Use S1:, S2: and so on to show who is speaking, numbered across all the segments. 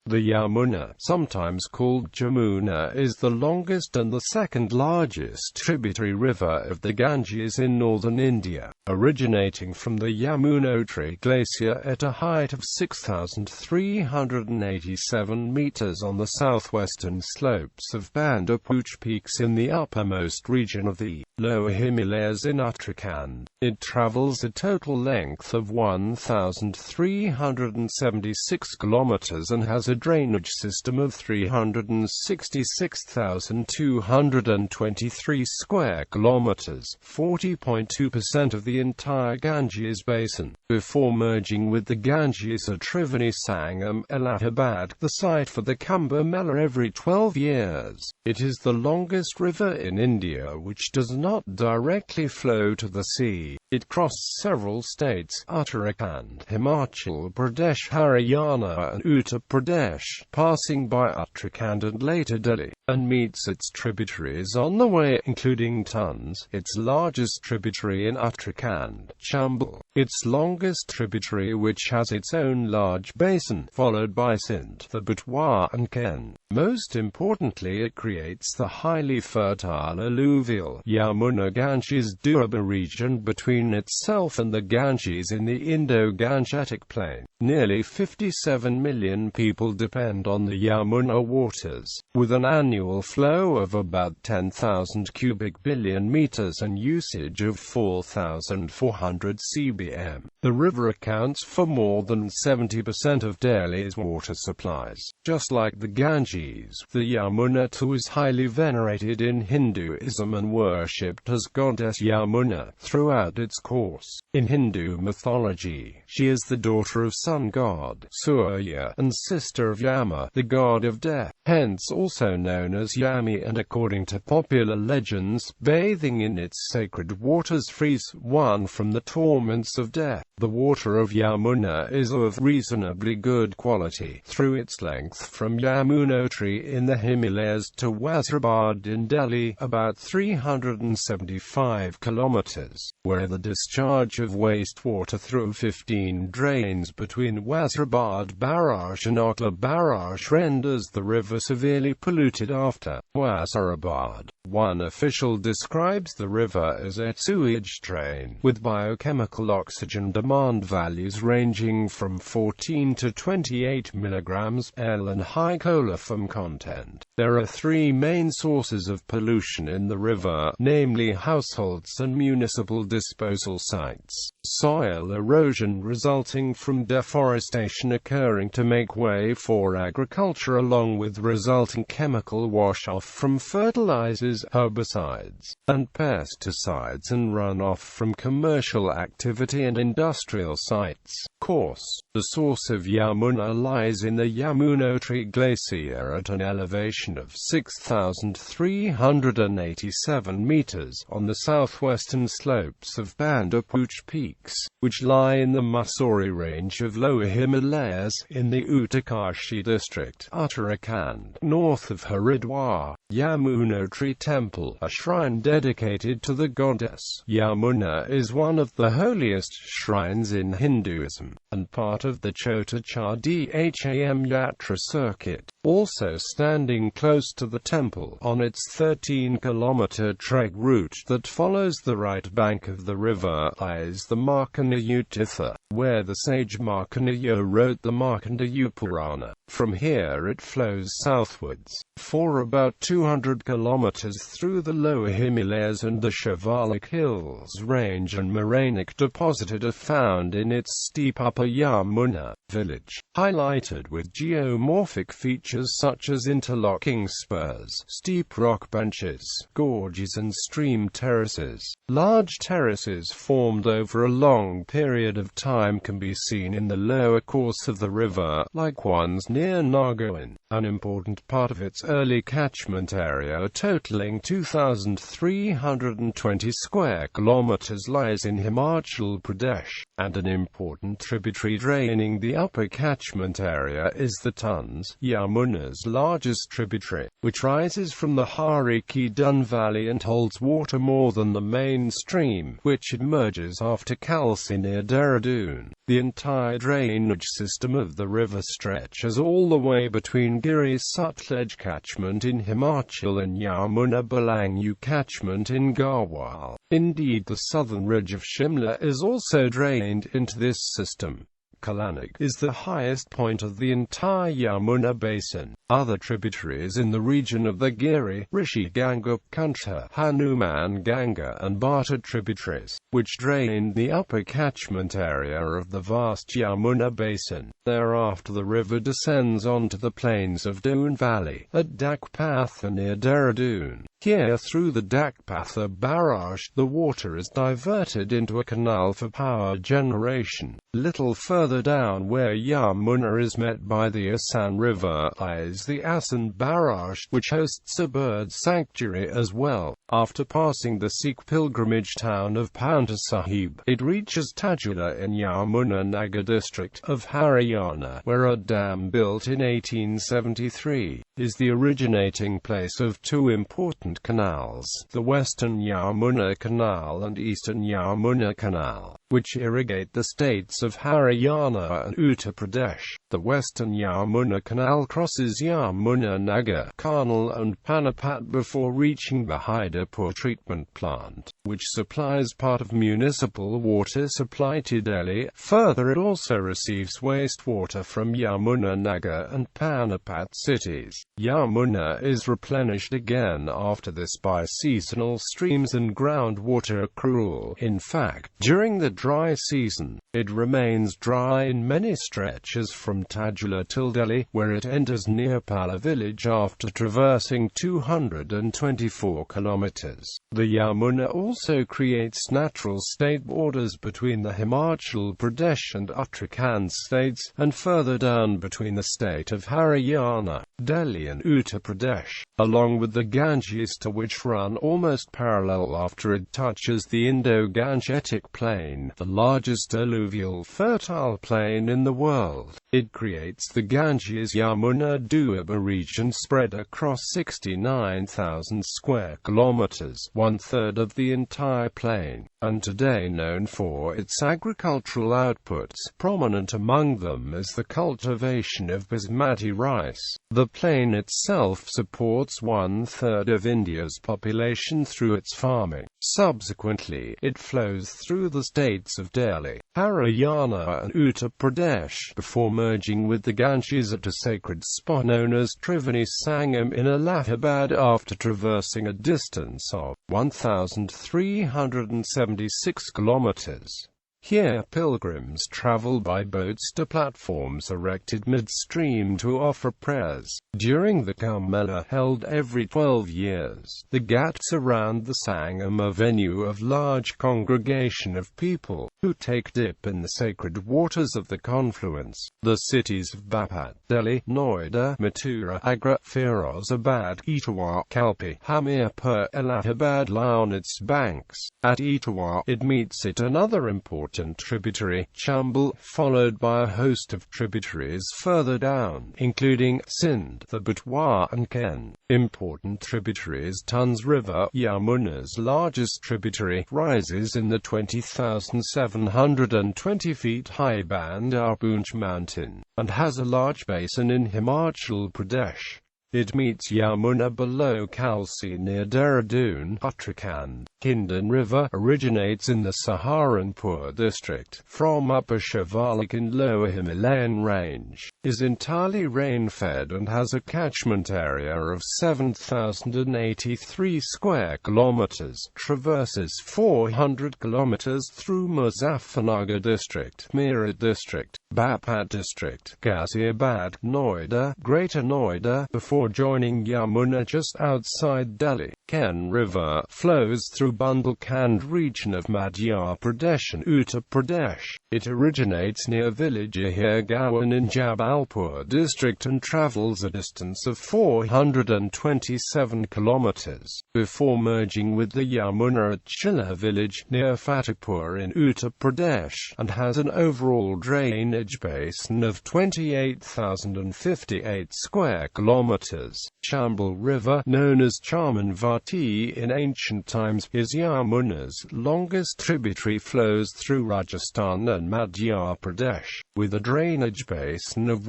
S1: The Yamuna, sometimes called Jamuna, is the longest and the second largest tributary river of the Ganges in northern India, originating from the Yamunotri Glacier at a height of 6,387 meters on the southwestern slopes of Banderpooch peaks in the uppermost region of the Lower Himalayas in Uttarakhand. It travels a total length of 1,376 kilometers and has a drainage system of 366,223 square kilometers, 40.2% of the entire Ganges Basin. Before merging with the Ganges at Triveni Sangam, Allahabad, the site for the Kumbha Mela every 12 years. It is the longest river in India which does not directly flow to the sea. It crosses several states, Uttarakhand, Himachal Pradesh, Haryana and Uttar Pradesh, passing by Uttarakhand and later Delhi, and meets its tributaries on the way, including Tons, its largest tributary in Uttarakhand, Chambal, its longest tributary which has its own large basin, followed by Sindh, the Betwa and Ken. Most importantly, it creates the highly fertile alluvial Yamuna-Ganges-Durba region between itself and the Ganges in the Indo-Gangetic plain. Nearly 57 million people depend on the Yamuna waters, with an annual flow of about 10,000 cubic billion meters and usage of 4,400 cbm. The river accounts for more than 70% of Delhi's water supplies. Just like the Ganges, the Yamuna too is highly venerated in Hinduism and worshipped as goddess Yamuna throughout its course. In Hindu mythology, she is the daughter of sun god Surya and sister of Yama, the god of death, hence also known as Yami, and according to popular legends, bathing in its sacred waters frees one from the torments of death. The water of Yamuna is of reasonably good quality, through its length from Yamunotri in the Himalayas to Allahabad in Delhi, about 375 kilometers, where the discharge of wastewater through 15 drains between Allahabad Barrage and Uttar Barrage renders the river severely polluted after Allahabad. One official describes the river as a sewage drain, with biochemical oxygen demand values ranging from 14 to 28 milligrams L and high coliform content. There are three main sources of pollution in the river, namely households and municipal disposal sites. Soil erosion resulting from deforestation occurring to make way for agriculture, along with resulting chemical wash-off from fertilizers, herbicides, and pesticides, and runoff from commercial activity and industrial sites. Course. The source of Yamuna lies in the Yamunotri Glacier at an elevation of 6,387 meters on the southwestern slopes of Banderpooch peaks, which lie in the Mussoorie range of Lower Himalayas in the Uttar district, Uttarakhand, north of Haridwar. Yamunotri Temple, a shrine dedicated to the goddess Yamuna, is one of the holiest shrines in Hinduism, and part of the Chota Dham Yatra circuit. Also standing close to the temple, on its 13-kilometer trek route that follows the right bank of the river, lies the Markandeya Tirtha, where the sage Markandeya wrote the Markandeya Purana. From here it flows southwards, for about 200 kilometers through the Lower Himalayas and the Shivalik Hills range, and morainic deposit are found in its steep upper Yamuna village, highlighted with geomorphic features such as interlocking spurs, steep rock benches, gorges and stream terraces. Large terraces formed over a long period of time can be seen in the lower course of the river, like ones near Nagaon. An important part of its early catchment area, totaling 2,320 square kilometers, lies in Himachal Pradesh, and an important tributary draining the upper catchment area is the Tons, Yamuna's largest tributary, which rises from the Hariki Dun Valley and holds water more than the main stream, which emerges after Khalsi near Dehradun. The entire drainage system of the river stretches all the way between Giri-Sutlej catchment in Himachal and Yamuna-Balangu catchment in Garhwal. Indeed, the southern ridge of Shimla is also drained into this system. Kalanak is the highest point of the entire Yamuna basin. Other tributaries in the region of the Giri, Rishi Ganga, Kunta, Hanuman Ganga and Bhata tributaries, which drain the upper catchment area of the vast Yamuna basin. Thereafter the river descends onto the plains of Doon Valley, at Dakpatha near Dehradun. Here, through the Dakpatha barrage, the water is diverted into a canal for power generation. Little further down, where Yamuna is met by the Asan River, lies the Asan barrage, which hosts a bird sanctuary as well. After passing the Sikh pilgrimage town of Paonta Sahib, it reaches Tajula in Yamuna Nagar district of Haryana, where a dam built in 1873 is the originating place of two important canals, the Western Yamuna Canal and Eastern Yamuna Canal, which irrigate the states of Haryana and Uttar Pradesh. The Western Yamuna Canal crosses Yamuna Nagar, Karnal and Panipat before reaching the Hyderpur treatment plant, which supplies part of municipal water supply to Delhi. Further, it also receives wastewater from Yamuna Nagar and Panipat cities. Yamuna is replenished again after this by seasonal streams and groundwater accrual. In fact, during the dry season, it remains dry in many stretches from Tajula till Delhi, where it enters Nirpala village after traversing 224 kilometers. The Yamuna also creates natural state borders between the Himachal Pradesh and Uttarakhand states, and further down between the state of Haryana, Delhi and Uttar Pradesh, along with the Ganges, to which run almost parallel after it touches the Indo-Gangetic plain, the largest alluvial fertile plain in the world. It creates the Ganges-Yamuna-Doaba region spread across 69,000 square kilometers, one-third of the entire plain, and today known for its agricultural outputs. Prominent among them is the cultivation of basmati rice. The plain itself supports one-third of India's population through its farming. Subsequently, it flows through the states of Delhi, Haryana and Uttar Pradesh, before merging with the Ganges at a sacred spot known as Triveni Sangam in Allahabad after traversing a distance of 1,376 kilometers. Here, pilgrims travel by boats to platforms erected midstream to offer prayers. During the Kumbha Mela, held every 12 years, the ghats around the Sangam are a venue of large congregation of people who take dip in the sacred waters of the confluence. The cities of Bapat, Delhi, Noida, Mathura, Agra, Firozabad, Etawah, Kalpi, Hamirpur, Allahabad lie on its banks. At Etawah, it meets another important tributary, Chambal, followed by a host of tributaries further down, including Sindh, the Betwa and Ken. Important tributaries: Tons River, Yamuna's largest tributary, rises in the 20,720 feet high Banderpooch mountain, and has a large basin in Himachal Pradesh. It meets Yamuna below Kalsi near Dehradun, Uttarakhand. Kindan River originates in the Saharanpur district, from Upper Shivalik in Lower Himalayan range, is entirely rain-fed and has a catchment area of 7,083 square kilometers, traverses 400 kilometers through Muzaffarnagar district, Meerut district, Bapat district, Ghaziabad, Noida, Greater Noida, before joining Yamuna just outside Delhi. Ken River flows through Bundelkhand region of Madhya Pradesh and Uttar Pradesh. It originates near village Ahirgaon in Jabalpur district and travels a distance of 427 kilometers, before merging with the Yamuna at Chilla village, near Fatehpur in Uttar Pradesh, and has an overall drainage basin of 28,058 square kilometers. kilometers. Chambal River, known as Chamanvati in ancient times, is Yamuna's longest tributary, flows through Rajasthan and Madhya Pradesh, with a drainage basin of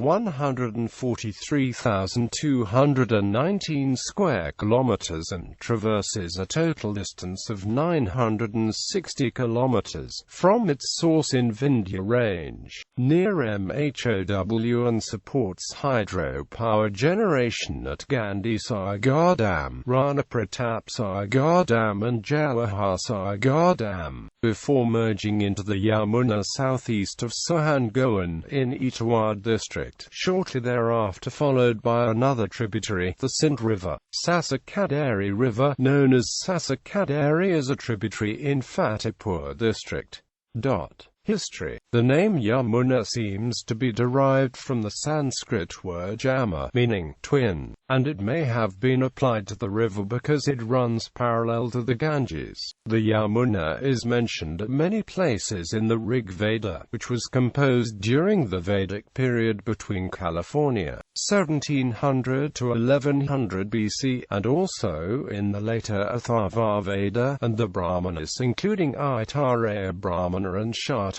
S1: 143,219 square kilometers and traverses a total distance of 960 kilometers from its source in Vindhya range, near Mhow, and supports hydropower generation at Ganges Basin Dam, Rana Pratap Sagar Dam and Jawahar Sagar Dam, before merging into the Yamuna southeast of Sahangoan in Etawad district, shortly thereafter followed by another tributary, the Sindh River. Sasakadari River, known as Sasakadari, is a tributary in Fatehpur district. History. The name Yamuna seems to be derived from the Sanskrit word Jama, meaning twin, and it may have been applied to the river because it runs parallel to the Ganges. The Yamuna is mentioned at many places in the Rig Veda, which was composed during the Vedic period between California, 1700 to 1100 BC, and also in the later Atharva Veda and the Brahmanas, including Aitareya Brahmana and Shatapada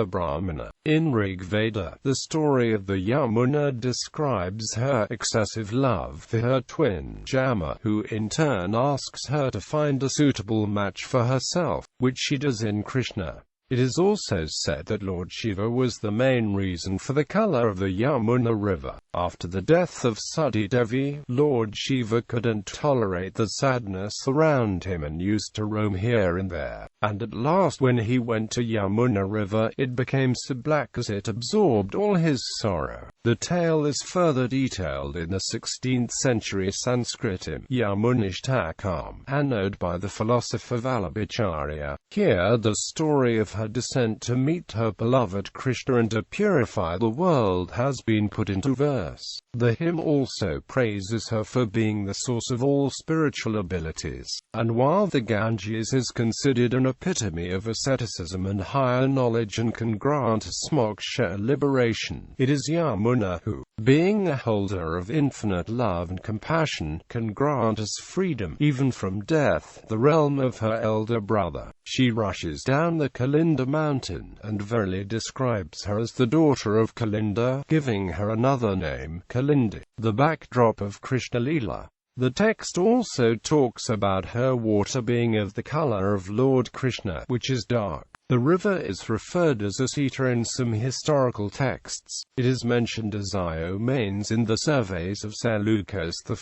S1: Brahmana. In Rig Veda, the story of the Yamuna describes her excessive love for her twin Jama, who in turn asks her to find a suitable match for herself, which she does in Krishna. It is also said that Lord Shiva was the main reason for the color of the Yamuna River. After the death of Sati Devi, Lord Shiva couldn't tolerate the sadness around him and used to roam here and there, and at last when he went to Yamuna River, it became so black as it absorbed all his sorrow. The tale is further detailed in the 16th century Sanskrit hymn Yamunishtakam, annotated by the philosopher Vallabhacharya. Here the story of her descent to meet her beloved Krishna and to purify the world has been put into verse. The hymn also praises her for being the source of all spiritual abilities, and while the Ganges is considered an epitome of asceticism and higher knowledge and can grant us moksha liberation, it is Yamuna who, being a holder of infinite love and compassion, can grant us freedom, even from death, the realm of her elder brother. She rushes down the Kalinda mountain, and verily describes her as the daughter of Kalinda, giving her another name, Kalindi, the backdrop of Krishna Leela. The text also talks about her water being of the color of Lord Krishna, which is dark. The river is referred as Asita in some historical texts. It is mentioned as Iomanes in the surveys of Seleucus I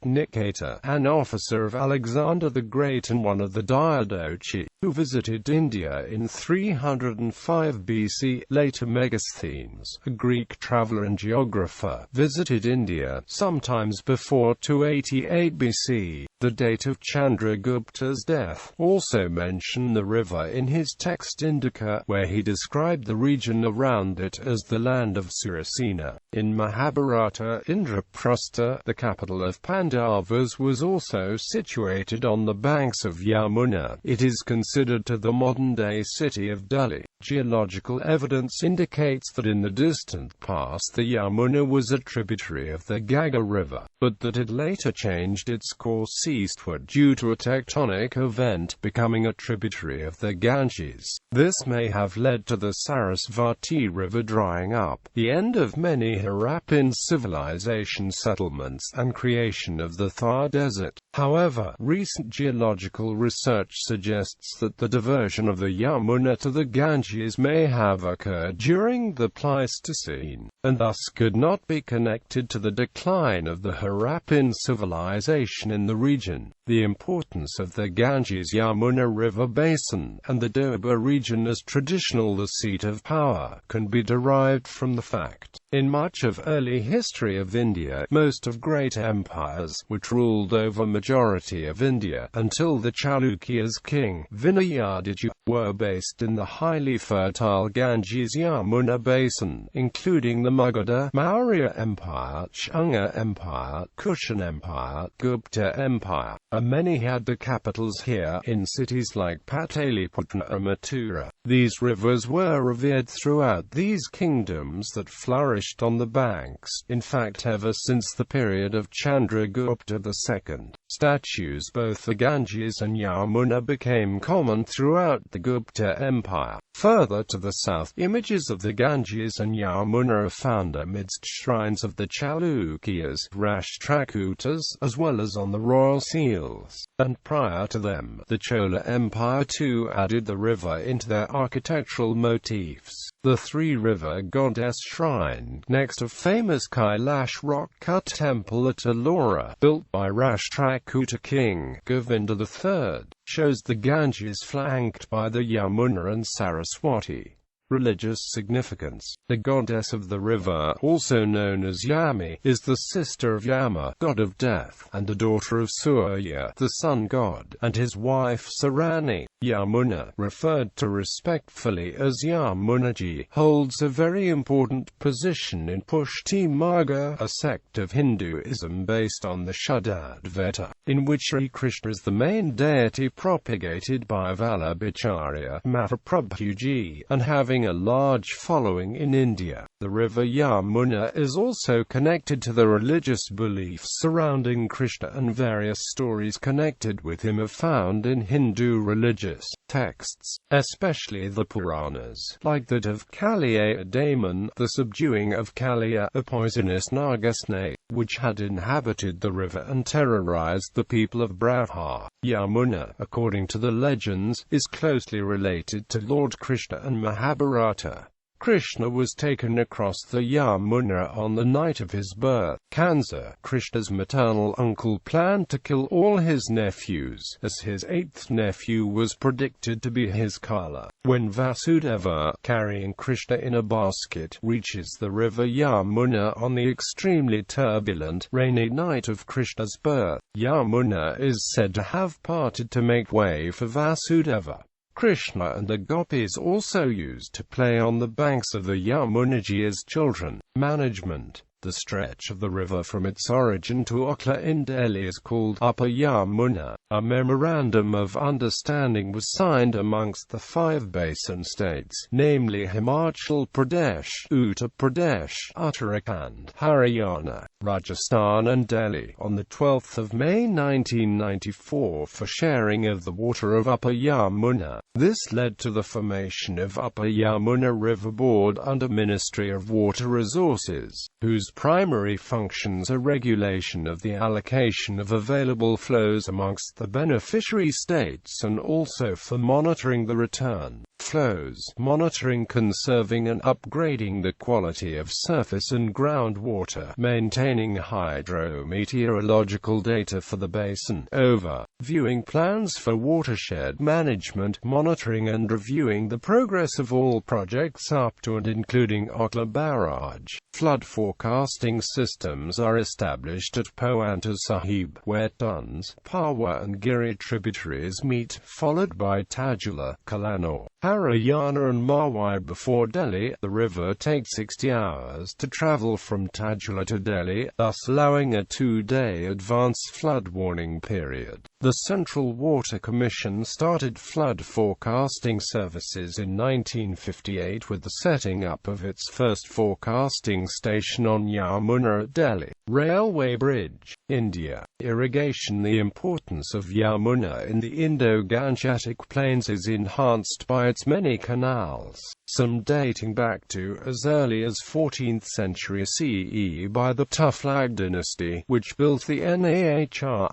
S1: Nicator, an officer of Alexander the Great and one of the Diadochi, who visited India in 305 BC. Later Megasthenes, a Greek traveler and geographer, visited India sometimes before 288 BC. The date of Chandragupta's death also mentioned the river in his text Indica, where he described the region around it as the land of Surasena. In Mahabharata, Indraprastha, the capital of Pandavas, was also situated on the banks of Yamuna. It is considered to the modern-day city of Delhi. Geological evidence indicates that in the distant past the Yamuna was a tributary of the Gaga River, but that it later changed its course eastward due to a tectonic event, becoming a tributary of the Ganges. This may have led to the Sarasvati River drying up, the end of many Harappan civilization settlements, and creation of the Thar Desert. However, recent geological research suggests that the diversion of the Yamuna to the Ganges may have occurred during the Pleistocene, and thus could not be connected to the decline of the Harappan civilization in the region. The importance of the Ganges-Yamuna River Basin, and the Doaba region as traditional the seat of power, can be derived from the fact, in much of early history of India, most of great empires, which ruled over majority of India, until the Chalukyas king, Vinayadiju, were based in the highly fertile Ganges-Yamuna Basin, including the Magadha, Maurya Empire, Chunga Empire, Kushan Empire, Gupta Empire, and many had their capitals here, in cities like Pataliputra and Mathura. These rivers were revered throughout these kingdoms that flourished established on the banks. In fact, ever since the period of Chandragupta II, statues both the Ganges and Yamuna became common throughout the Gupta Empire. Further to the south, images of the Ganges and Yamuna are found amidst shrines of the Chalukyas, Rashtrakutas, as well as on the royal seals. And prior to them, the Chola Empire too added the river into their architectural motifs. The three-river goddess shrine, next to famous Kailash rock-cut temple at Ellora, built by Rashtrakuta king Govinda III, shows the Ganges flanked by the Yamuna and Saraswati. Religious significance. The goddess of the river, also known as Yami, is the sister of Yama, god of death, and the daughter of Surya, the sun god, and his wife Sarani. Yamuna, referred to respectfully as Yamunaji, holds a very important position in Pushti Marga, a sect of Hinduism based on the Shuddhadvaita, in which Sri Krishna is the main deity propagated by Vallabhacharya Mahaprabhuji, and having a large following in India. The river Yamuna is also connected to the religious beliefs surrounding Krishna, and various stories connected with him are found in Hindu religious texts, especially the Puranas, like that of Kaliya Daemon, the subduing of Kaliya, a poisonous naga snake, which had inhabited the river and terrorized the people of Braha. Yamuna, according to the legends, is closely related to Lord Krishna and Mahabharata. Krishna was taken across the Yamuna on the night of his birth. Kansa, Krishna's maternal uncle, planned to kill all his nephews, as his eighth nephew was predicted to be his Kala. When Vasudeva, carrying Krishna in a basket, reaches the river Yamuna on the extremely turbulent, rainy night of Krishna's birth, Yamuna is said to have parted to make way for Vasudeva. Krishna and the gopis also used to play on the banks of the Yamunaji as children. Management. The stretch of the river from its origin to Okla in Delhi is called Upper Yamuna. A memorandum of understanding was signed amongst the 5 basin states, namely Himachal Pradesh, Uttar Pradesh, Uttarakhand, Haryana, Rajasthan and Delhi, on the 12th of May 1994 for sharing of the water of Upper Yamuna. This led to the formation of Upper Yamuna River Board under Ministry of Water Resources, whose primary functions are regulation of the allocation of available flows amongst the beneficiary states and also for monitoring the return flows, monitoring, conserving and upgrading the quality of surface and groundwater, maintaining hydrometeorological data for the basin, overviewing plans for watershed management, monitoring and reviewing the progress of all projects up to and including Okla Barrage. Flood forecasting systems are established at Poanta Sahib, where Tons, Pawa and Giri tributaries meet, followed by Tajula, Kalano, Haryana and Mawai before Delhi. The river takes 60 hours to travel from Tajula to Delhi, thus allowing a 2-day advance flood warning period. The Central Water Commission started flood forecasting services in 1958 with the setting up of its first forecasting station on Yamuna at Delhi. Railway bridge. India. Irrigation. The importance of Yamuna in the Indo-Gangetic plains is enhanced by its many canals, some dating back to as early as 14th century CE by the Tughlaq dynasty, which built the Nahr-i-Bar-Isht,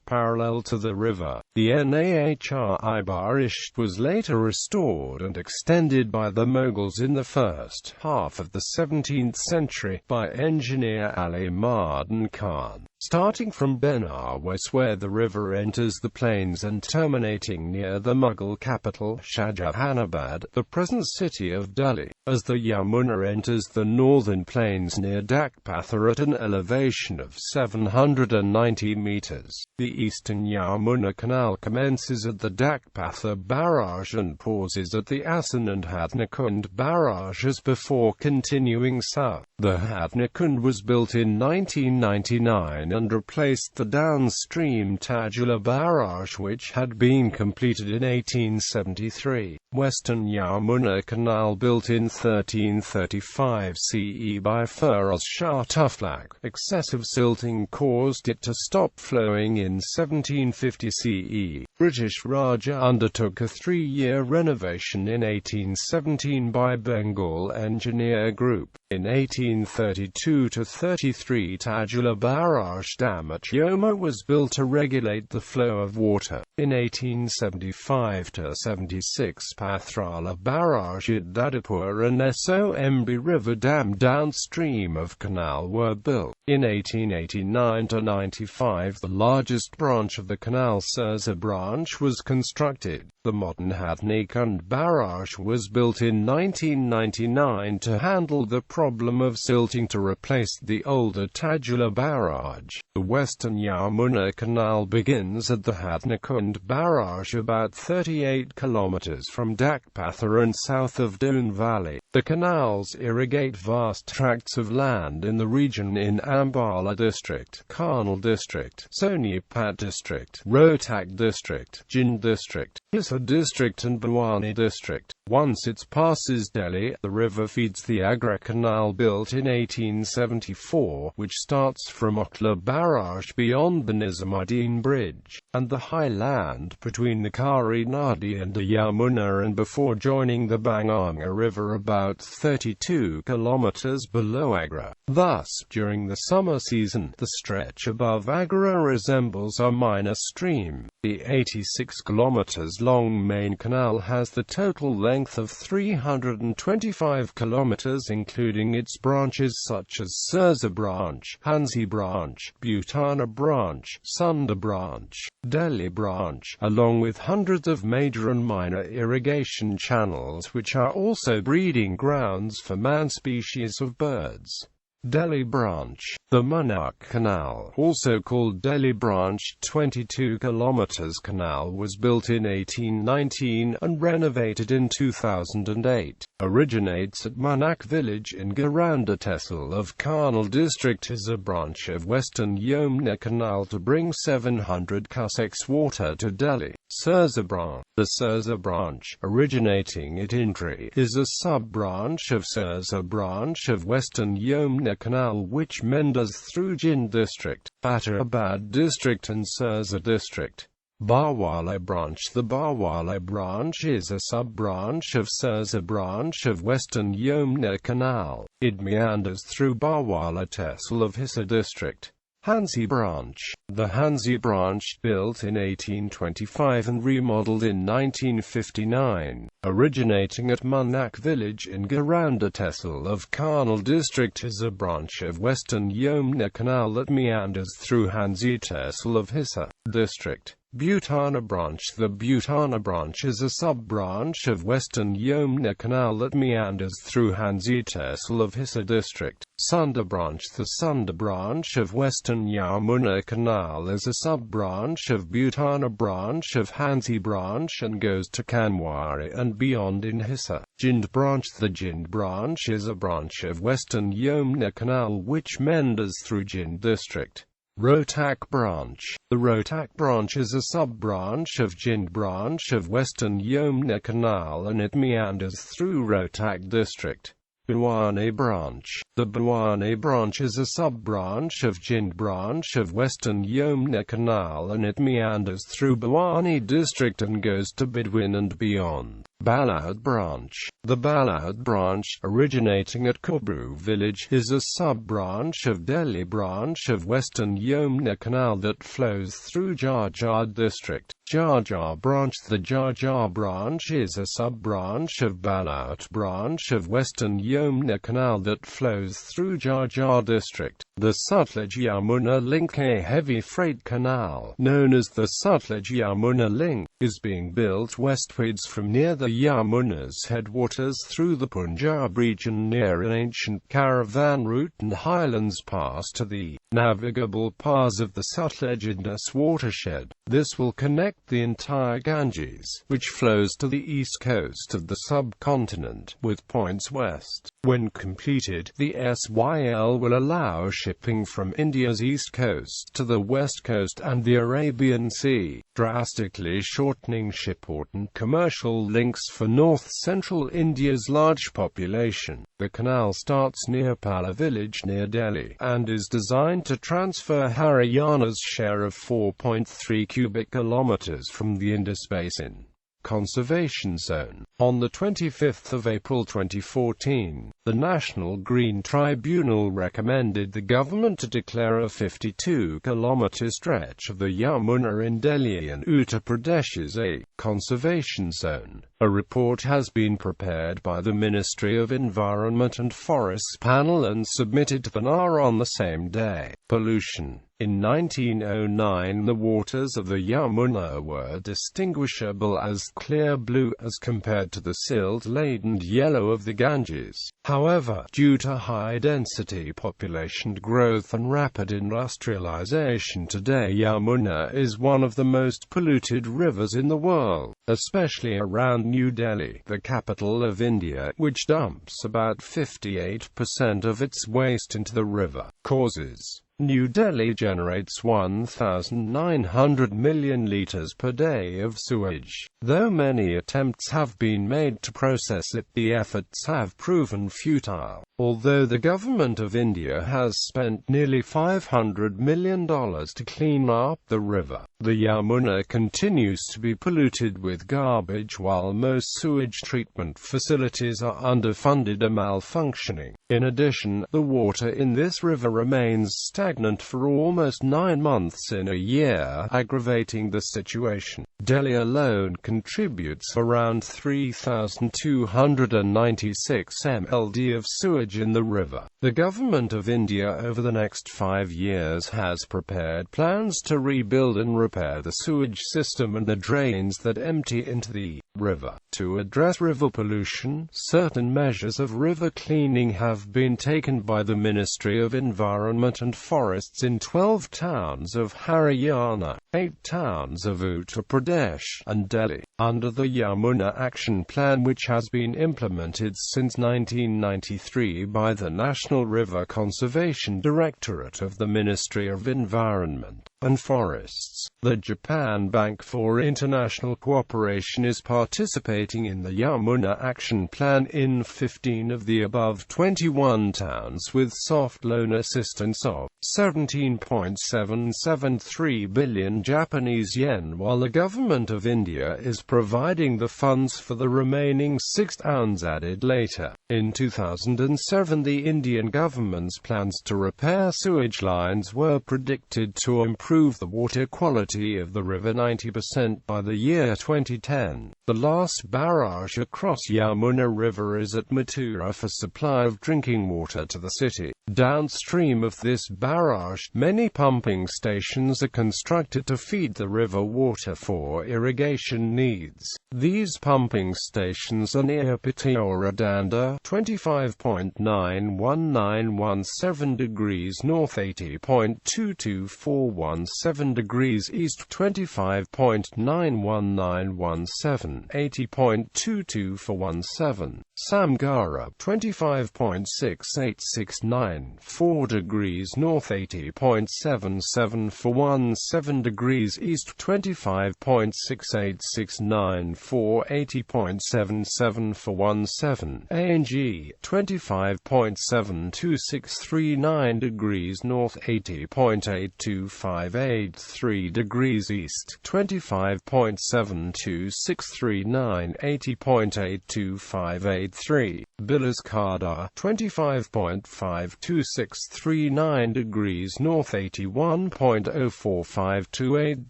S1: parallel to the river. The Nahr-i-Bar-Isht was later restored and extended by the Mughals in the first half of the 17th century by engineer Ali Mardan Khan. Starting from Benares, where the river enters the plains and terminating near the Mughal capital, Shahjahanabad, the present city of Delhi, as the Yamuna enters the northern plains near Dakpatha at an elevation of 790 meters. The eastern Yamuna Canal commences at the Dakpatha barrage and pauses at the Asan and Hathnakund barrages before continuing south. The Hathnakund was built in 1999 and replaced the downstream Tajula barrage which had been completed in 1873. Western Yamuna Canal built in 1335 CE by Firoz Shah Tughlaq. Excessive silting caused it to stop flowing in 1750 CE. British Raja undertook a 3-year renovation in 1817 by Bengal Engineer Group. In 1832–33 Tajula Barrage Dam at Yoma was built to regulate the flow of water. In 1875–76 Pathrala Barrage at Dadapur and Somb River Dam downstream of canal were built. In 1889–95 the largest branch of the canal Sirsa branch was constructed. The modern Hathnakund Barrage was built in 1999 to handle the problem of silting to replace the older Tajula Barrage. The Western Yamuna Canal begins at the Hathnakund Barrage about 38 kilometres from Dakpathar and south of Doon Valley. The canals irrigate vast tracts of land in the region in Ambala District, Karnal District, Sonipat District, Rohtak District, Jind District, Hisar District and Bhiwani District. Once it passes Delhi, the river feeds the Agra Canal built in 1874, which starts from Okla Barrage beyond the Nizamuddin Bridge, and the high land between the Kari Nadi and the Yamuna and before joining the Banganga River about 32 kilometers below Agra. Thus, during the summer season, the stretch above Agra resembles a minor stream. The 86 kilometers long main canal has the total length of 325 kilometers including its branches such as Sirsa branch, Hansi branch, Butana branch, Sunda branch, Delhi branch, along with hundreds of major and minor irrigation channels which are also breeding grounds for man species of birds. Delhi branch. The Manak Canal, also called Delhi Branch 22 kilometers canal, was built in 1819 and renovated in 2008. Originates at Manak village in Garanda Tehsil of Karnal district, is a branch of Western Yamuna Canal to bring 700 cusecs water to Delhi. Sirsa branch. The Sirsa branch, originating at Indri, is a sub-branch of Sirsa branch of Western Yamuna Canal which meanders through Jind district, Allahabad district and Sirsa district. Barwala branch. The Barwala branch is a sub-branch of Sirsa branch of Western Yamuna Canal. It meanders through Barwala Tehsil of Hisar district. Hansi branch. The Hansi branch, built in 1825 and remodeled in 1959, originating at Manak village in Garanda Tehsil of Karnal district, is a branch of Western Yamuna Canal that meanders through Hansi Tehsil of Hisar district. Butana branch. The Butana branch is a sub-branch of Western Yamuna Canal that meanders through Hansi Tehsil of Hisar district. Sunda branch. The Sunda branch of Western Yamuna Canal is a sub-branch of Butana branch of Hansi branch and goes to Kanwari and beyond in Hisar. Jind branch. The Jind branch is a branch of Western Yamuna Canal which meanders through Jind district. Rohtak branch. The Rohtak branch is a sub-branch of Jind branch of Western Yamuna Canal and it meanders through Rohtak district. Bhiwani branch. The Bhiwani branch is a sub-branch of Jind branch of Western Yamuna Canal and it meanders through Bhiwani district and goes to Bidwin and beyond. Balaud branch. The Balaud branch, originating at Kubru village, is a sub-branch of Delhi branch of Western Yamuna Canal that flows through Jhajjar district. Jhajjar branch. The Jhajjar branch is a sub-branch of Balaud branch of Western Yamuna Canal that flows through Jhajjar district. The Sutlej Yamuna link, a heavy freight canal, known as the Sutlej Yamuna link, is being built westwards from near the Yamuna's headwaters through the Punjab region near an ancient caravan route and highlands pass to the navigable paths of the Sutlej Indus watershed. This will connect the entire Ganges, which flows to the east coast of the subcontinent, with points west, When completed, the SYL will allow shipping from India's east coast to the west coast and the Arabian Sea, drastically shortening shipport and commercial links for north-central India's large population. The canal starts near Pala village near Delhi, and is designed to transfer Haryana's share of 4.3 cubic kilometres from the Indus Basin Conservation Zone. On 25 April 2014, the National Green Tribunal recommended the government to declare a 52-kilometre stretch of the Yamuna in Delhi and Uttar Pradesh as a conservation zone. A report has been prepared by the Ministry of Environment and Forests panel and submitted to the NAR on the same day. Pollution. In 1909, the waters of the Yamuna were distinguishable as clear blue as compared to the silt-laden yellow of the Ganges. However, due to high-density population growth and rapid industrialization today, Yamuna is one of the most polluted rivers in the world, especially around New Delhi, the capital of India, which dumps about 58% of its waste into the river. Causes. New Delhi generates 1,900 million litres per day of sewage. Though many attempts have been made to process it, the efforts have proven futile. Although the government of India has spent nearly $500 million to clean up the river, the Yamuna continues to be polluted with garbage while most sewage treatment facilities are underfunded or malfunctioning. In addition, the water in this river remains stagnant for almost 9 months in a year, aggravating the situation. Delhi alone contributes around 3,296 mld of sewage in the river. The government of India over the next 5 years has prepared plans to rebuild and repair the sewage system and the drains that empty into the river. To address river pollution, certain measures of river cleaning have been taken by the Ministry of Environment and Forests in 12 towns of Haryana, 8 towns of Uttar Pradesh, and Delhi, under the Yamuna Action Plan, which has been implemented since 1993 by the National River Conservation Directorate of the Ministry of Environment and Forests. The Japan Bank for International Cooperation is participating in the Yamuna Action Plan in 15 of the above 21 towns with soft loan assistance of 17.773 billion Japanese yen, while the government of India is providing the funds for the remaining 6 towns added later. In 2007, the Indian government's plans to repair sewage lines were predicted to improve the water quality of the river 90% by the year 2010. The last barrage across Yamuna River is at Mathura for supply of drinking water to the city. Downstream of this barrage, many pumping stations are constructed to feed the river water for irrigation needs. These pumping stations are near Betwa, Danda, 25.91917 degrees north, 80.22417 degrees east, 25.91917, 80.22417. Samgara, 25.6869 degrees north, 80.7717 degrees east, 25.6869 80.7717. ANG, 25.72639 degrees north, 80.82583 degrees east, 25.72639 80.82583. Bilaskada, 25.52639 degrees north, 81.04528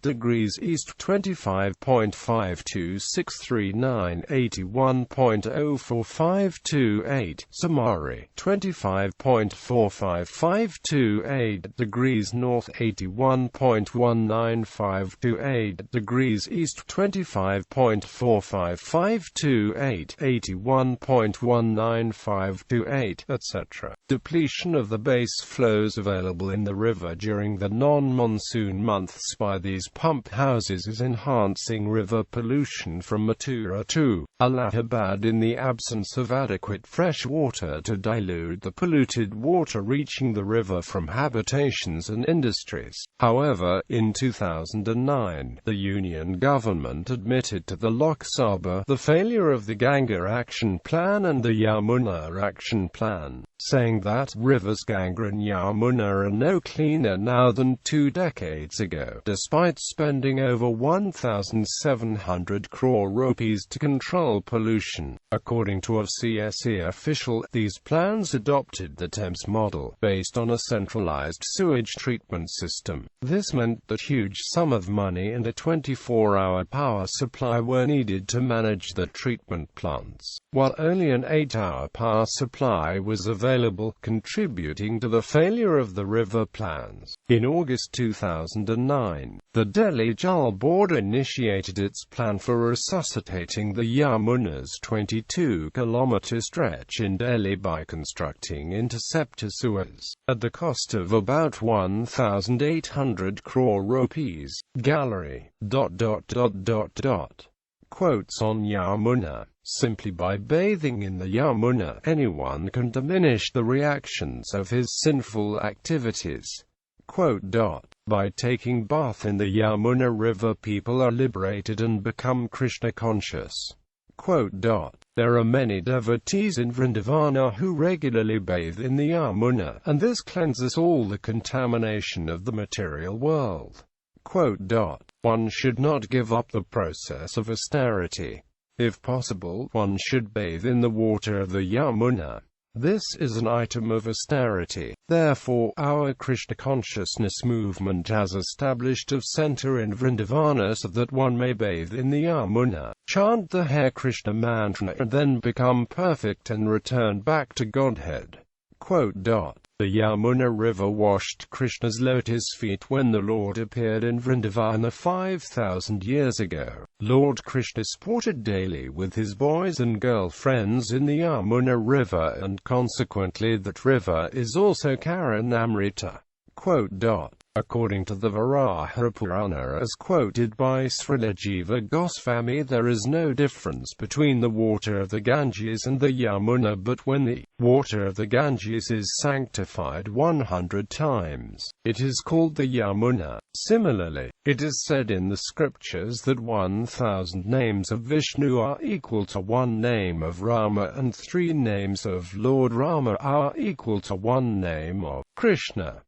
S1: degrees east, 25.52639 81.04528. Samari, 25.45528 degrees north, 81. 81.19528 degrees east, 25.45528, 81.19528, etc. Depletion of the base flows available in the river during the non-monsoon months by these pump houses is enhancing river pollution from Mathura to Allahabad in the absence of adequate fresh water to dilute the polluted water reaching the river from habitations and industries. However, in 2009, the Union government admitted to the Lok Sabha the failure of the Ganga Action Plan and the Yamuna Action Plan, saying that rivers Ganga and Yamuna are no cleaner now than 2 decades ago, despite spending over 1,700 crore rupees to control pollution. According to a CSE official, these plans adopted the Thames model, based on a centralized sewage treatment system. This meant that huge sum of money and a 24-hour power supply were needed to manage the treatment plants, while only an 8-hour power supply was available, contributing to the failure of the river plans. In August 2009, the Delhi Jal Board initiated its plan for resuscitating the Yamuna's 22-kilometre stretch in Delhi by constructing interceptor sewers, at the cost of about 1,800 crore rupees. Gallery. Quotes on Yamuna. Simply by bathing in the Yamuna, anyone can diminish the reactions of his sinful activities. By taking bath in the Yamuna river, people are liberated and become Krishna conscious. There are many devotees in Vrindavana who regularly bathe in the Yamuna, and this cleanses all the contamination of the material world. One should not give up the process of austerity. If possible, one should bathe in the water of the Yamuna. This is an item of austerity. Therefore, our Krishna consciousness movement has established a center in Vrindavana so that one may bathe in the Yamuna, chant the Hare Krishna mantra, and then become perfect and return back to Godhead. The Yamuna river washed Krishna's lotus feet when the Lord appeared in Vrindavana 5,000 years ago. Lord Krishna sported daily with his boys and girlfriends in the Yamuna river, and consequently that river is also Karanamrita. According to the Varaha Purana as quoted by Srila Jiva Goswami, there is no difference between the water of the Ganges and the Yamuna, but when the water of the Ganges is sanctified 100 times, it is called the Yamuna. Similarly, it is said in the scriptures that 1,000 names of Vishnu are equal to 1 name of Rama, and 3 names of Lord Rama are equal to 1 name of Krishna.